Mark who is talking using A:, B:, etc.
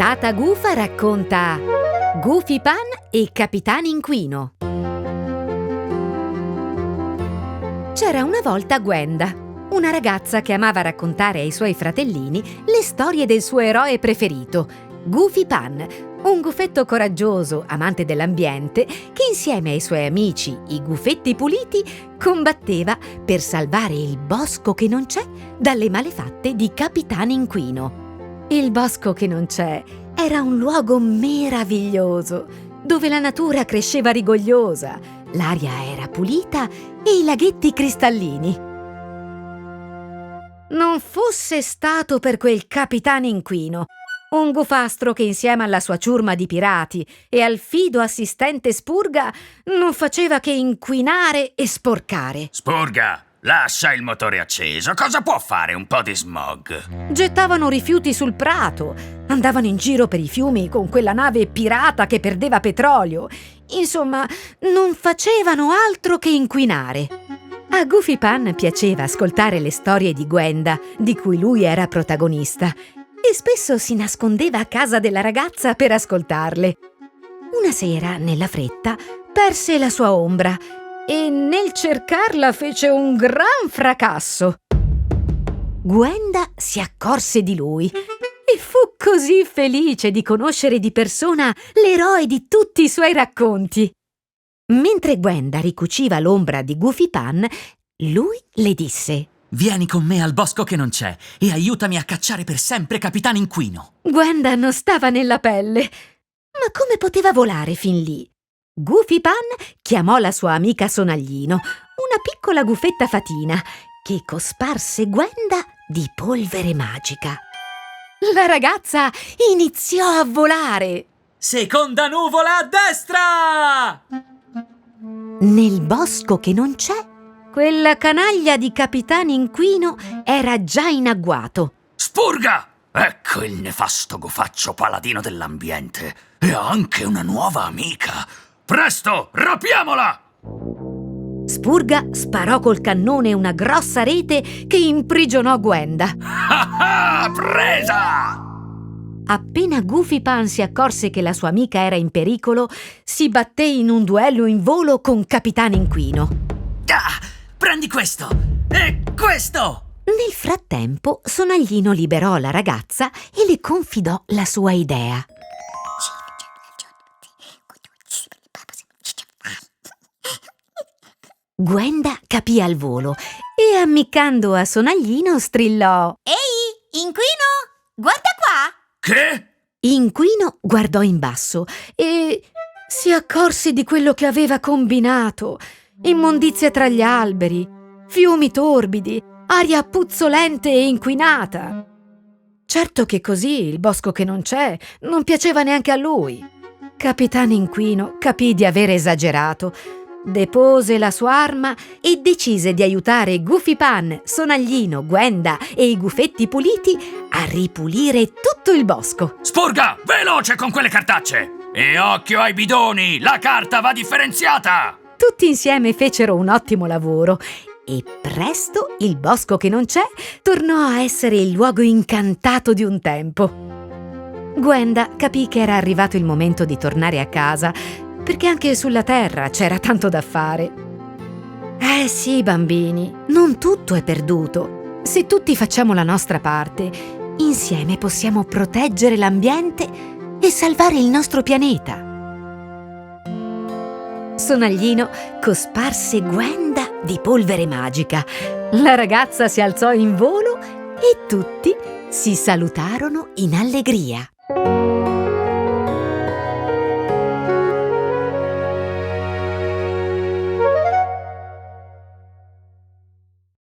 A: Tata Gufa racconta Goofy Pan e Capitan Inquino. C'era una volta Gwenda, una ragazza che amava raccontare ai suoi fratellini le storie del suo eroe preferito, Goofy Pan, un gufetto coraggioso, amante dell'ambiente, che insieme ai suoi amici, i gufetti puliti, combatteva per salvare il bosco che non c'è dalle malefatte di Capitan Inquino. Il bosco che non c'è era un luogo meraviglioso, dove la natura cresceva rigogliosa, l'aria era pulita e i laghetti cristallini. Non fosse stato per quel Capitan Inquino, un gufastro che insieme alla sua ciurma di pirati e al fido assistente Spurga non faceva che inquinare e sporcare.
B: Spurga, lascia il motore acceso. Cosa può fare un po' di smog?
A: Gettavano rifiuti sul prato, andavano in giro per i fiumi con quella nave pirata che perdeva petrolio. Insomma, non facevano altro che inquinare. A Goofy Pan piaceva ascoltare le storie di Gwenda, di cui lui era protagonista, e spesso si nascondeva a casa della ragazza per ascoltarle. Una sera, nella fretta, perse la sua ombra e nel cercarla fece un gran fracasso. Gwenda si accorse di lui e fu così felice di conoscere di persona l'eroe di tutti i suoi racconti. Mentre Gwenda ricuciva l'ombra di Goofy Pan, lui le disse:
C: «Vieni con me al bosco che non c'è e aiutami a cacciare per sempre Capitan Inquino».
A: Gwenda non stava nella pelle. Ma come poteva volare fin lì? Goofy Pan chiamò la sua amica Sonaglino, una piccola gufetta fatina, che cosparse Gwenda di polvere magica. La ragazza iniziò a volare.
C: «Seconda nuvola a destra!»
A: Nel bosco che non c'è, quella canaglia di Capitan Inquino era già in agguato.
B: Spurga! Ecco il nefasto gufaccio paladino dell'ambiente. E ha anche una nuova amica. Presto, rapiamola!
A: Spurga sparò col cannone una grossa rete che imprigionò Gwenda.
B: Ah, presa!
A: Appena Goofy Pan si accorse che la sua amica era in pericolo, si batté in un duello in volo con Capitan Inquino.
C: Ah, prendi questo e questo!
A: Nel frattempo, Sonaglino liberò la ragazza e le confidò la sua idea. Gwenda capì al volo e, ammiccando a Sonaglino, strillò:
D: Ehi, Inquino, guarda qua!
B: Che?
A: Inquino guardò in basso e si accorse di quello che aveva combinato. Immondizie tra gli alberi, fiumi torbidi, aria puzzolente e inquinata. Certo che così il bosco che non c'è non piaceva neanche a lui. Capitan Inquino capì di aver esagerato, depose la sua arma e decise di aiutare Goofy Pan, Sonaglino, Gwenda e i gufetti puliti a ripulire tutto il bosco.
B: Spurga, veloce con quelle cartacce! E occhio ai bidoni, la carta va differenziata!
A: Tutti insieme fecero un ottimo lavoro e presto il bosco che non c'è tornò a essere il luogo incantato di un tempo. Gwenda capì che era arrivato il momento di tornare a casa, perché anche sulla terra c'era tanto da fare. Sì, bambini, non tutto è perduto. Se tutti facciamo la nostra parte, insieme possiamo proteggere l'ambiente e salvare il nostro pianeta. Sonaglino cosparse Gwenda di polvere magica. La ragazza si alzò in volo e tutti si salutarono in allegria.